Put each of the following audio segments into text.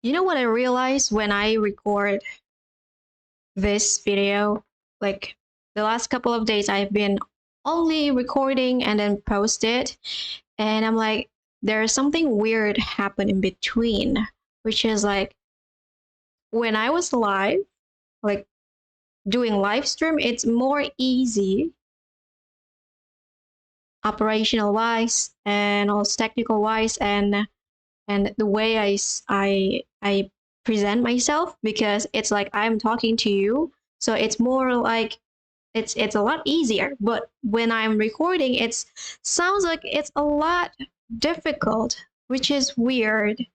You know what I realized when I record this video? Like the last couple of days, I've been only recording and then post it. And I'm like, there's something weird happen in between, which is like when I was live, like doing live stream, it's more easy operational wise and also technical wise and the way I present myself because it's like I'm talking to you, so it's more like it's a lot easier. But when I'm recording, it sounds like it's a lot difficult, which is weird.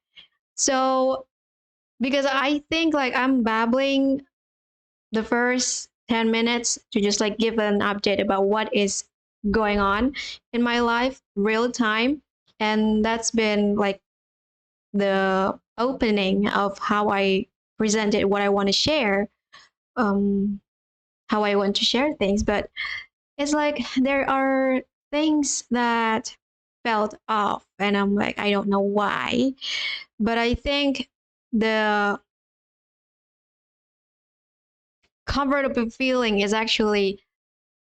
So because I think like I'm babbling the first 10 minutes to just like give an update about what is going on in my life real time, and that's been like the opening of how I presented what I want to share, um, how I want to share things. But it's like there are things that felt off, and I'm like, I don't know why. But I think the comfortable feeling is actually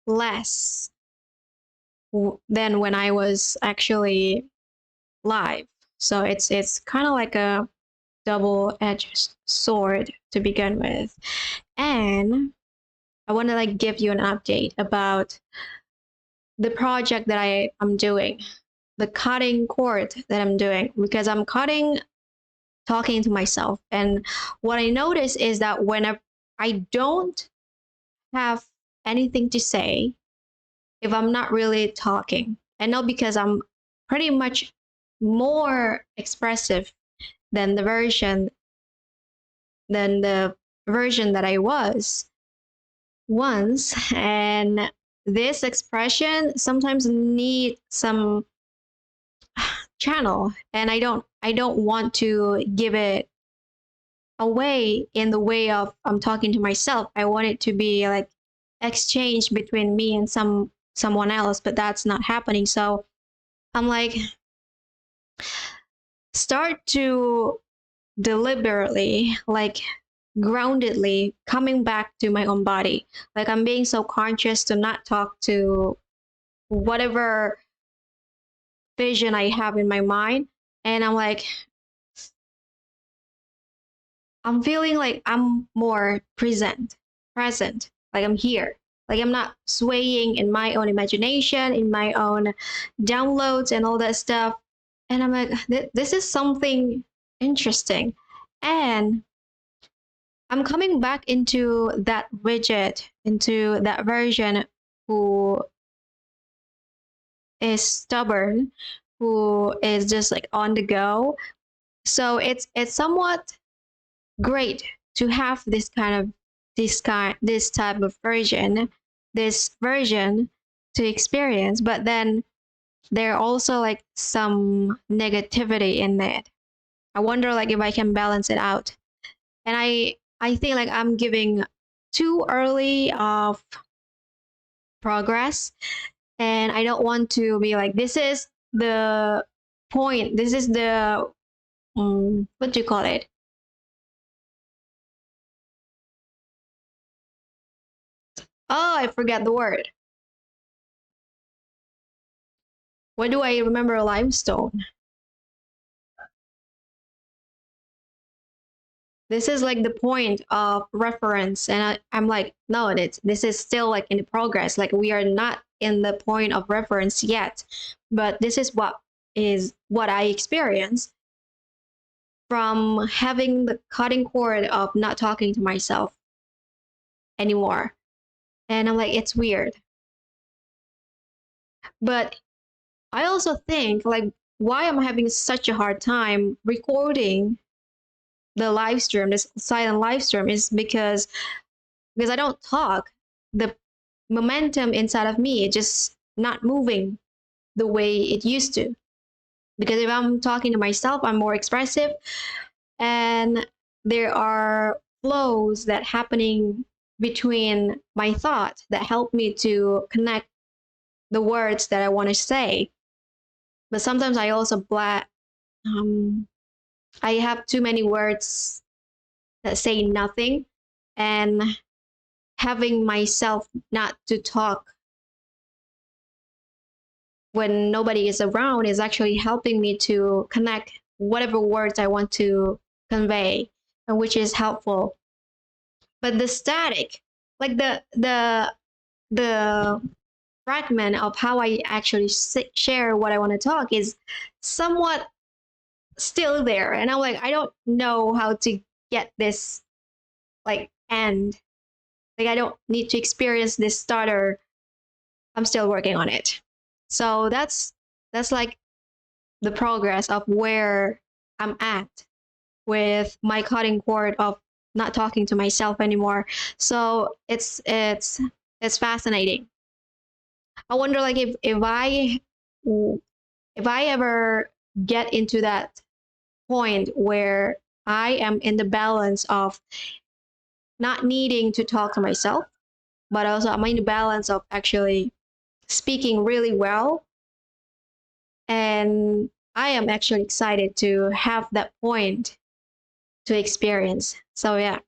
less than when I was actually live. So it's kind of like a double-edged sword to begin with. And I want to like give you an update about the project that I am doing, the cutting cord that I'm doing, because I'm cutting talking to myself. And what I notice is that whenever I don't have anything to say, if I'm not really talking, and not because I'm pretty much more expressive than the version that I was once, and this expression sometimes need some channel, and I don't want to give it away in the way of I'm talking to myself. I want it to be like exchange between me and someone else, but that's not happening. So I'm like, start to deliberately, like groundedly coming back to my own body. Like I'm being so conscious to not talk to whatever vision I have in my mind. And I'm like, I'm feeling like I'm more present, like I'm here. Like I'm not swaying in my own imagination, in my own downloads and all that stuff. And I'm like, this is something interesting. And I'm coming back into that rigid, into that version who is stubborn, who is just like on the go. So it's somewhat great to have this type of version to experience, but then there are also like some negativity in it. I wonder like if I can balance it out. And I think like I'm giving too early of progress, and I don't want to be like this is the point, this is the what do you call it, oh, I forget the word. What do I remember? Limestone. This is like the point of reference, and I'm like, no, this is still like in the progress. Like we are not in the point of reference yet, but this is what I experienced from having the cutting cord of not talking to myself anymore. And I'm like, it's weird. But I also think like why am I having such a hard time recording the live stream, this silent live stream, is because I don't talk. The momentum inside of me is just not moving the way it used to. Because if I'm talking to myself, I'm more expressive, and there are flows that happening between my thoughts that help me to connect the words that I want to say. But sometimes I also um I have too many words that say nothing, and having myself not to talk when nobody is around is actually helping me to connect whatever words I want to convey, and which is helpful. But the static, like the fragment of how I actually share what I want to talk is somewhat still there, and I'm like, I don't know how to get this like end. Like I don't need to experience this stutter. I'm still working on it. So that's like the progress of where I'm at with my cutting cord of not talking to myself anymore. So it's fascinating. I wonder like if I ever get into that point where I am in the balance of not needing to talk to myself, but also I'm in the balance of actually speaking really well. And I am actually excited to have that point to experience. So, yeah.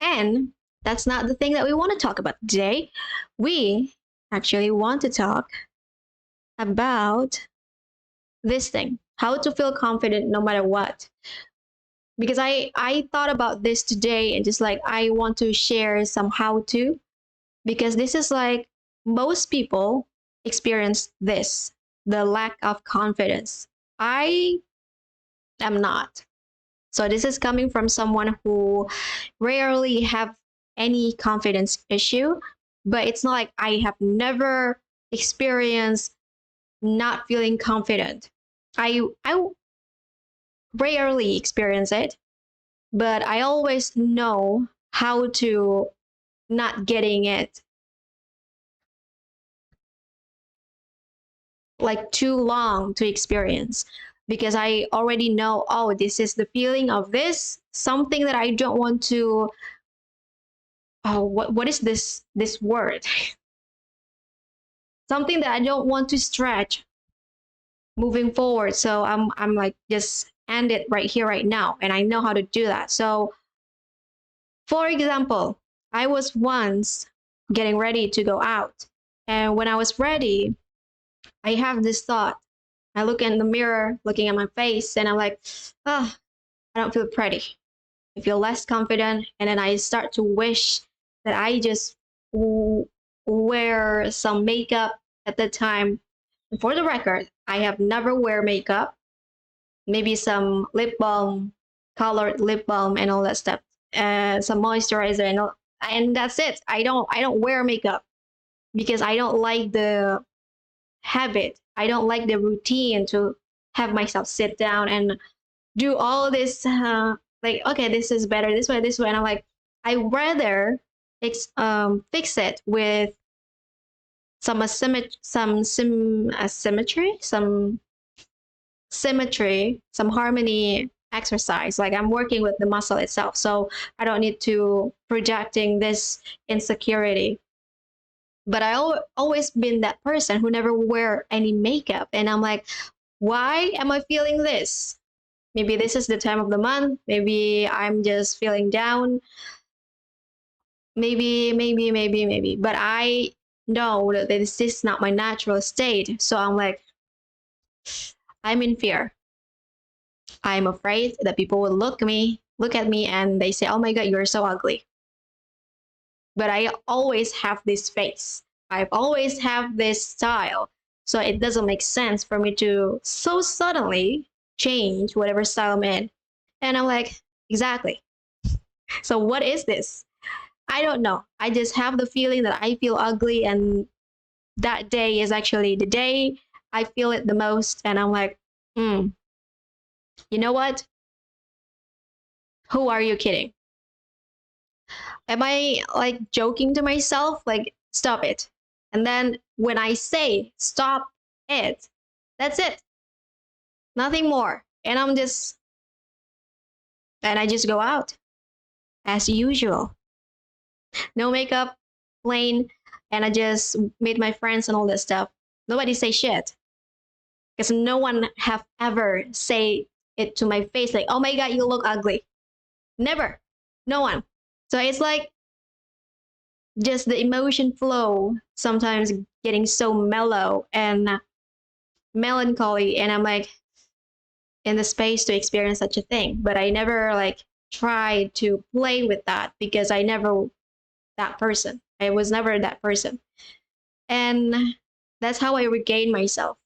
And that's not the thing that we want to talk about today. We actually want to talk about this thing, how to feel confident no matter what. Because I thought about this today, and just like I want to share some how to, because this is like most people experience this, the lack of confidence. I am not. So this is coming from someone who rarely have any confidence issue, but it's not like I have never experienced not feeling confident. I rarely experience it, but I always know how to not getting it like too long to experience, because I already know, oh, this is the feeling of this, something that I don't want to, oh, what is this word? Something that I don't want to stretch moving forward. So I'm like just end it right here, right now. And I know how to do that. So for example, I was once getting ready to go out. And when I was ready, I have this thought. I look in the mirror, looking at my face, and I'm like, oh, I don't feel pretty. I feel less confident. And then I start to wish that I just wear some makeup at the time. And for the record, I have never wear makeup. Maybe some lip balm, colored lip balm, and all that stuff. Some moisturizer and all, and that's it. I don't wear makeup because I don't like the habit. I don't like the routine to have myself sit down and do all this like, okay, this is better this way, and I'm like, I rather fix it with some some symmetry, some harmony exercise. Like I'm working with the muscle itself, so I don't need to projecting this insecurity. But I always been that person who never wear any makeup, and I'm like, why am I feeling this? Maybe this is the time of the month. Maybe I'm just feeling down. Maybe. But I know that this is not my natural state. So I'm like, I'm in fear. I'm afraid that people will look at me and they say, oh my God, you're so ugly. But I always have this face. I've always have this style. So it doesn't make sense for me to so suddenly change whatever style I'm in. And I'm like, exactly. So what is this? I don't know. I just have the feeling that I feel ugly, and that day is actually the day I feel it the most. And I'm like, you know what? Who are you kidding? Am I like joking to myself? Like, stop it. And then when I say stop it, that's it. Nothing more. And I just go out as usual. No makeup, plain, and I just meet my friends and all that stuff. Nobody say shit, because no one have ever say it to my face like, oh my god, you look ugly. Never. No one. So it's like just the emotion flow sometimes getting so mellow and melancholy, and I'm like in the space to experience such a thing. But I never like tried to play with that because I never that person. I was never that person. And that's how I regain myself.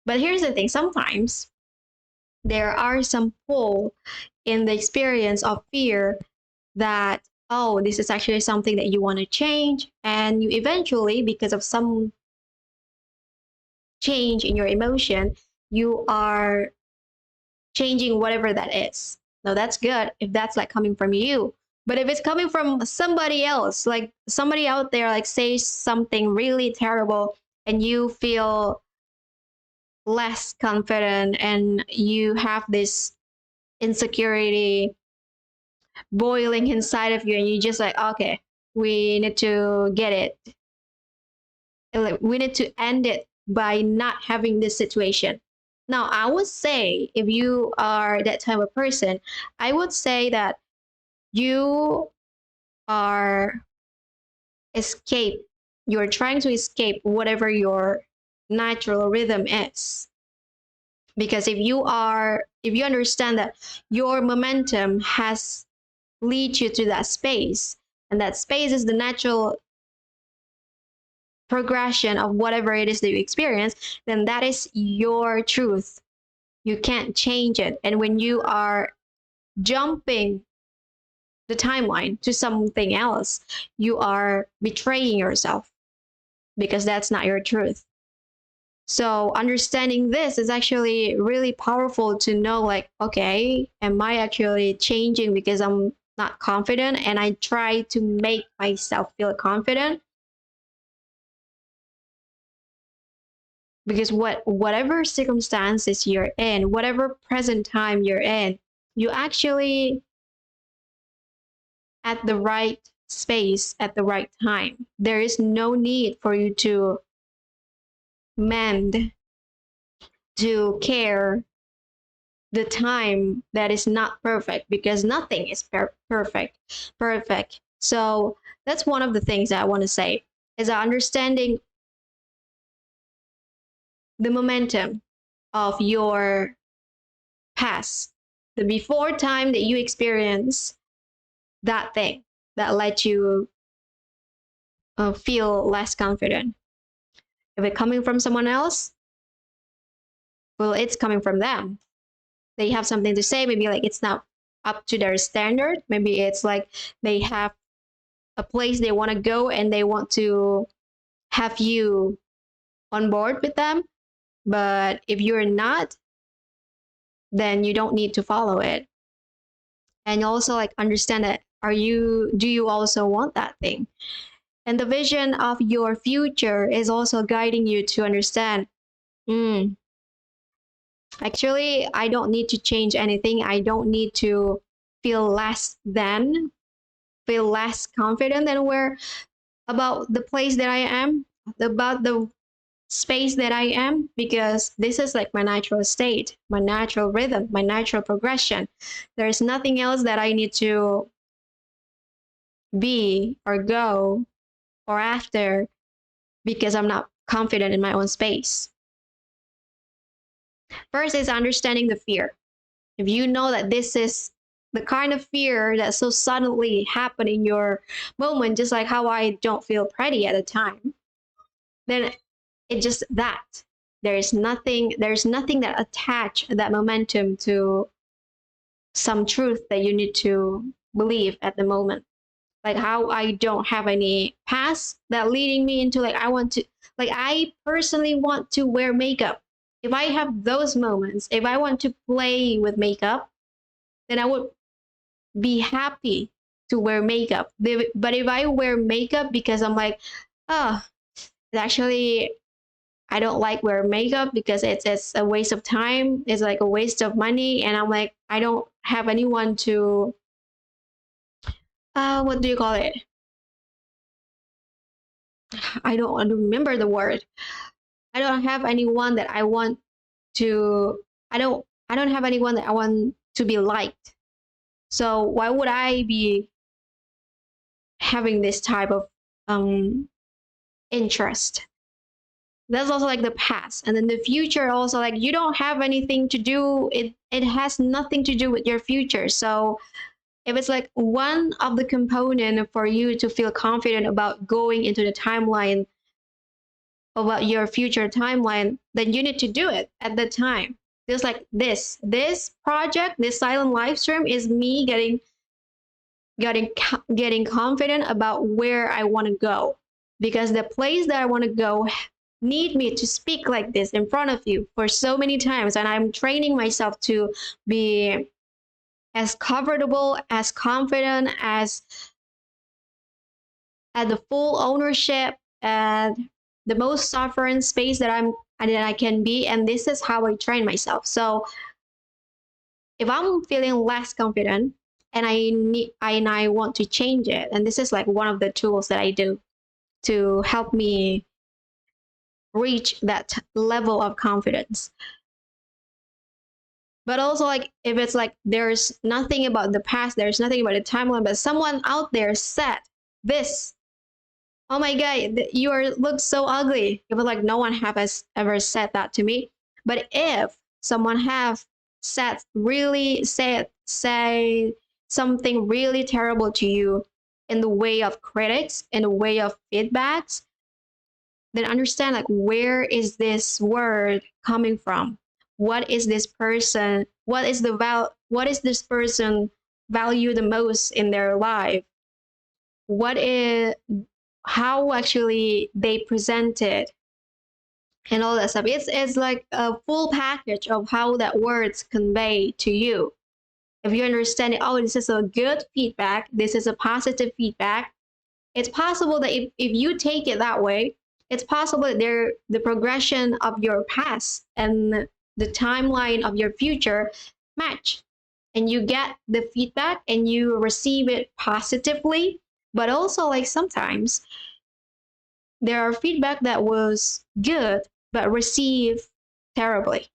But here's the thing, sometimes there are some pull in the experience of fear that, oh, this is actually something that you want to change. And you eventually, because of some change in your emotion, you are changing whatever that is. Now, that's good if that's like coming from you. But if it's coming from somebody else, like somebody out there, like say something really terrible, and you feel less confident and you have this insecurity boiling inside of you, and you just like, okay, we need to get it. Like, we need to end it by not having this situation. Now, I would say if you are that type of person, I would say that you are escape. You're trying to escape whatever your natural rhythm is. Because if you understand that your momentum has lead you to that space, and that space is the natural progression of whatever it is that you experience, then that is your truth. You can't change it. And when you are jumping the timeline to something else, you are betraying yourself because that's not your truth. So understanding this is actually really powerful to know, like, okay, am I actually changing because I'm not confident and I try to make myself feel confident? Because whatever circumstances you're in, whatever present time you're in, you actually at the right space at the right time. There is no need for you to mend, to care the time that is not perfect, because nothing is perfect. So that's one of the things that I want to say is understanding the momentum of your past, the before time that you experience that thing that let you feel less confident. If it's coming from someone else, well, it's coming from them. They have something to say. Maybe like it's not up to their standard. Maybe it's like they have a place they want to go and they want to have you on board with them. But if you're not, then you don't need to follow it. And also like understand that do you also want that thing? And the vision of your future is also guiding you to understand, mm, actually, I don't need to change anything. I don't need to feel feel less confident than where about the place that I am, about the space that I am, because this is like my natural state, my natural rhythm, my natural progression. There's nothing else that I need to be or go or after because I'm not confident in my own space. First is understanding the fear. If you know that this is the kind of fear that so suddenly happened in your moment, just like how I don't feel pretty at the time, then it just that. There's nothing that attach that momentum to some truth that you need to believe at the moment. Like how I don't have any past that leading me into like I personally want to wear makeup. If I have those moments, if I want to play with makeup, then I would be happy to wear makeup. But if I wear makeup because I'm like, oh, actually I don't like wear makeup because it's a waste of time. It's like a waste of money, and I'm like I don't have anyone to what do you call it? I don't remember the word. I don't have anyone that I want to. I don't I don't have anyone that I want to be liked. So why would I be having this type of interest? That's also like the past. And then the future also, like, you don't have anything to do, it has nothing to do with your future. So if it's like one of the component for you to feel confident about going into the timeline, about your future timeline, then you need to do it at the time. Just like this project, this silent live stream is me getting confident about where I want to go, because the place that I want to go need me to speak like this in front of you for so many times, and I'm training myself to be as comfortable, as confident, as at the full ownership, and the most sovereign space that I can be. And this is how I train myself. So if I'm feeling less confident and I want to change it, and this is like one of the tools that I do to help me reach that level of confidence. But also, like, if it's like there's nothing about the past, there's nothing about the timeline, but someone out there said this, oh my god, you are look so ugly. It was like no one has ever said that to me. But if someone have said really say something really terrible to you in the way of critics, in the way of feedbacks, then understand, like, where is this word coming from? What is this person? What is this person value the most in their life? What is how actually they present it, and all that stuff. It's like a full package of how that words convey to you. If you understand it, oh, this is a good feedback, this is a positive feedback, it's possible that if you take it that way, it's possible that the progression of your past and the timeline of your future match, and you get the feedback and you receive it positively. But also, like, sometimes there are feedback that was good but received terribly.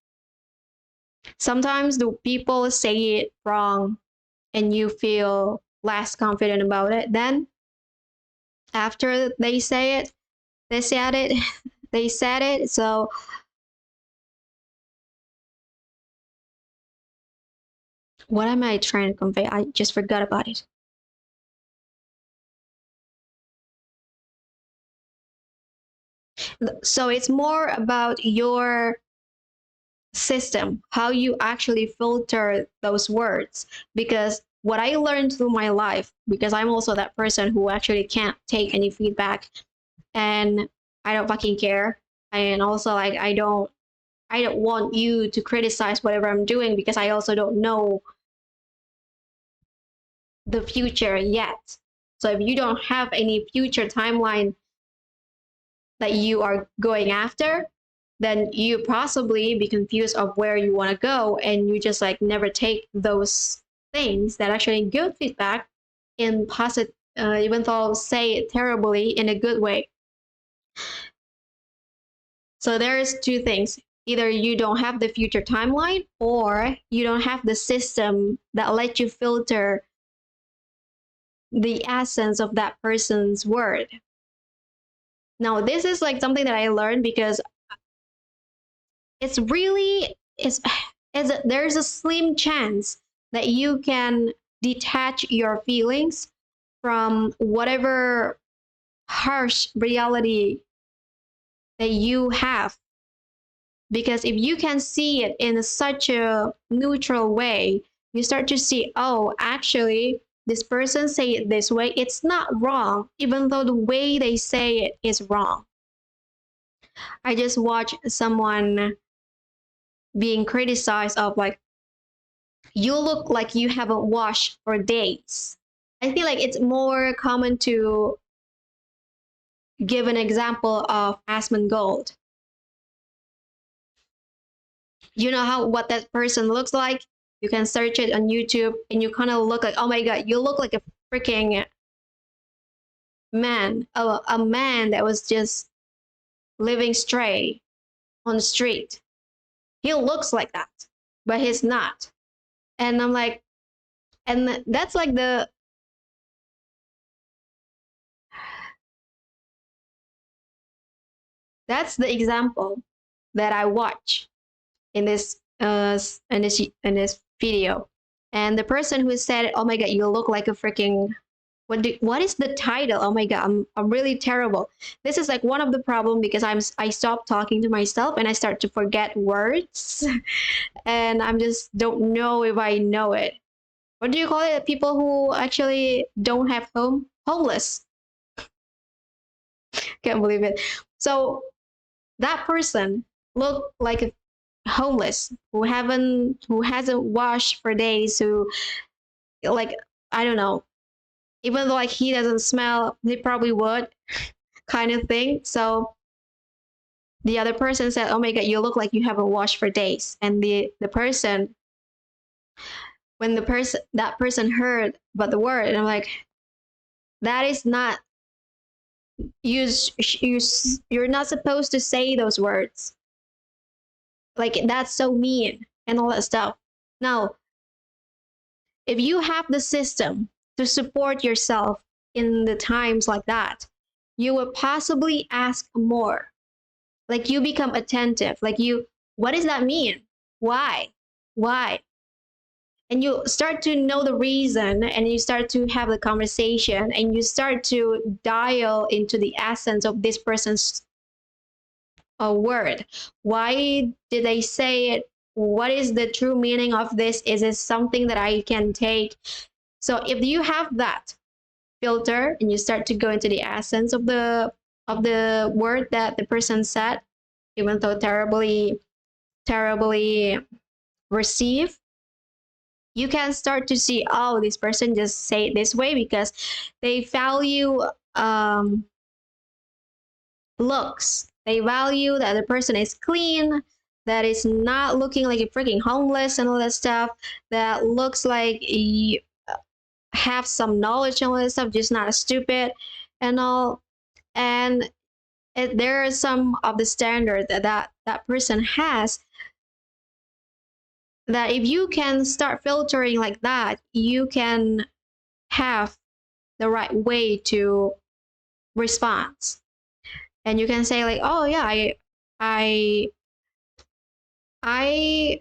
Sometimes the people say it wrong and you feel less confident about it. Then after they say it, they said it, they said it. So what am I trying to convey? I just forgot about it. So it's more about your system, how you actually filter those words. Because what I learned through my life, because I'm also that person who actually can't take any feedback, and I don't fucking care. And also, like, I don't want you to criticize whatever I'm doing, because I also don't know the future yet. So if you don't have any future timeline that you are going after, then you possibly be confused of where you want to go, and you just like never take those things that actually good feedback in positive, even though say it terribly, in a good way. So there's two things: either you don't have the future timeline, or you don't have the system that let you filter the essence of that person's word. Now, this is like something that I learned, because it's really there's a slim chance that you can detach your feelings from whatever harsh reality that you have. Because if you can see it in such a neutral way, you start to see, oh, actually, this person say it this way, it's not wrong, even though the way they say it is wrong. I just watched someone being criticized of, like, you look like you haven't washed for days. I feel like it's more common to give an example of Asmongold. You know how what that person looks like? You can search it on YouTube and you kind of look like, oh my god, you look like a freaking man, a man that was just living stray on the street. He looks like that. but he's not. And I'm like, and that's like that's the example that I watch in this video. And the person who said, "Oh my god, you look like a freaking what is the title? Oh my god, I'm really terrible." This is like one of the problem because I stop talking to myself and I start to forget words, and I'm just don't know if I know it. What do you call it? People who actually don't have homeless. Can't believe it. So that person looked like a homeless who hasn't washed for days, who like I don't know, even though like he doesn't smell, he probably would, kind of thing. So the other person said, "Oh my god, you look like you haven't washed for days." And the person when the person that person heard about the word, and I'm like, that is not you you you're not supposed to say those words. Like that's so mean and all that stuff. Now, if you have the system to support yourself in the times like that, you will possibly ask more. Like you become attentive. Like what does that mean? Why? Why? And you start to know the reason, and you start to have the conversation, and you start to dial into the essence of this person's word. Why did they say it? What is the true meaning of this? Is it something that I can take? So if you have that filter and you start to go into the essence of the word that the person said, even though terribly received, you can start to see, oh, this person just say it this way because they value looks. They value that the person is clean, that is not looking like a freaking homeless and all that stuff, that looks like you have some knowledge and all that stuff, just not stupid and all. And there are some of the standards that person has, that if you can start filtering like that, you can have the right way to respond. And you can say like, oh yeah, I I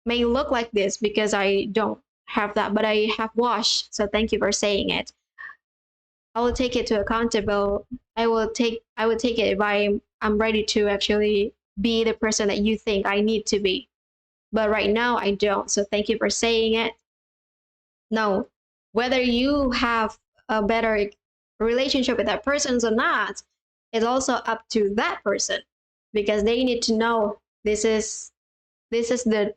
may look like this because I don't have that, but I have washed. So thank you for saying it. I will take it to accountable. I will take it if I'm ready to actually be the person that you think I need to be. But right now I don't. So thank you for saying it. No, whether you have a better relationship with that person or not, it's also up to that person, because they need to know this is the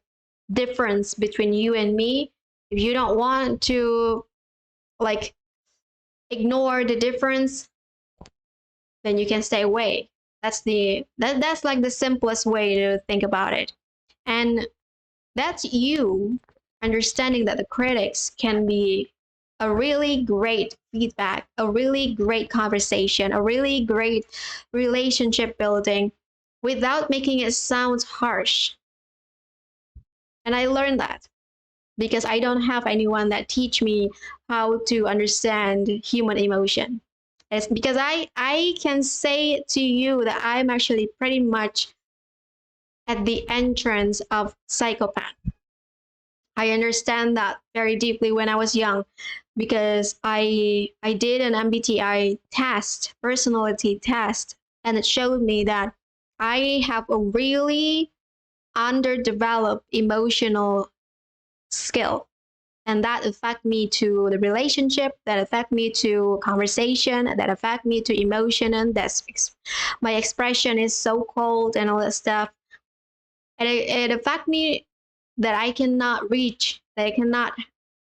difference between you and me. If you don't want to like ignore the difference, then you can stay away. That's like the simplest way to think about it. And that's you understanding that the critics can be a really great feedback, a really great conversation, a really great relationship building without making it sound harsh. And I learned that because I don't have anyone that teach me how to understand human emotion. It's because I can say to you that I'm actually pretty much at the entrance of psychopath. I understand that very deeply when I was young, because I did an MBTI test, personality test, and it showed me that I have a really underdeveloped emotional skill, and that affect me to the relationship, that affect me to conversation, that affect me to emotion, and my expression is so cold and all that stuff. And it affect me that I cannot reach, that I cannot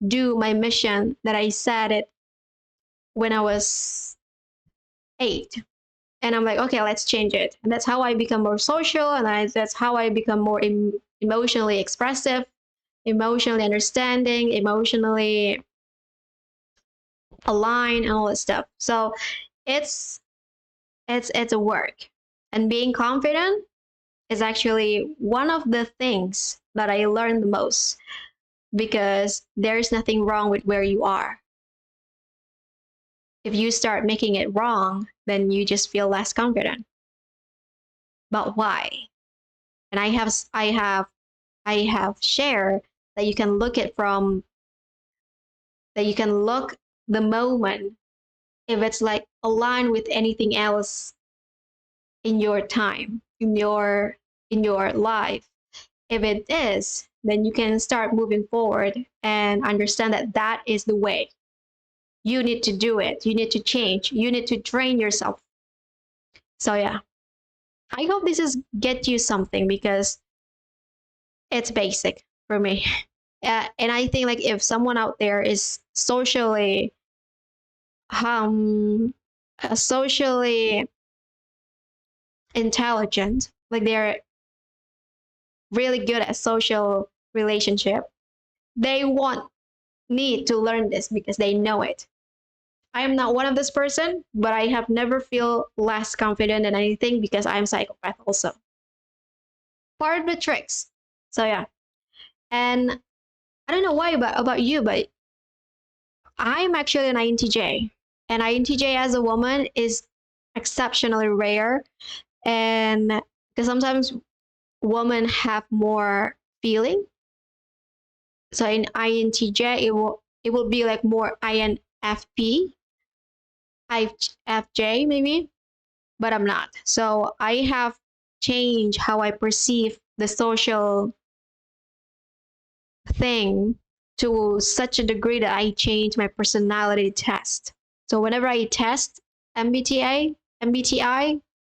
do my mission that I set it when I was 8. And I'm like, okay, let's change it. And that's how I become more social, and that's how I become more emotionally expressive, emotionally understanding, emotionally aligned, and all that stuff. So it's it's a work. And being confident is actually one of the things that I learned the most, because there's nothing wrong with where you are. If you start making it wrong, then you just feel less confident. But why? And I have shared that you can look at from that you can look the moment if it's like aligned with anything else in your time, in your life. If it is, then you can start moving forward and understand that that is the way. You need to do it. You need to change. You need to train yourself. So yeah, I hope this is get you something, because it's basic for me. And I think like if someone out there is um socially intelligent, like they're really good at social relationship, they won't need to learn this because they know it. I am not one of this person, but I have never feel less confident in anything because I'm psychopath also. Part of the tricks. So yeah. And I don't know why about you, but I'm actually an INTJ. And INTJ as a woman is exceptionally rare. And because sometimes women have more feeling. So in INTJ, it will be like more INFP, IFJ maybe, but I'm not. So I have changed how I perceive the social thing to such a degree that I change my personality test. So whenever I test MBTI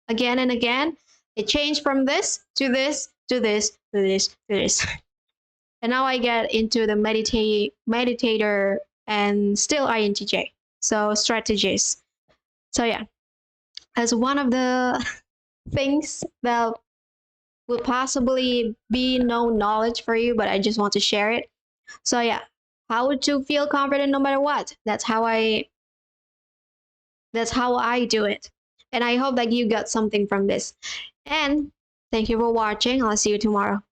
again and again, it changed from this to this to this to this to this. And now I get into the meditator and still INTJ. So strategies. So yeah, as one of the things that would possibly be no knowledge for you, but I just want to share it. So yeah, how to feel confident no matter what. That's how I do it. And I hope that you got something from this. And thank you for watching. I'll see you tomorrow.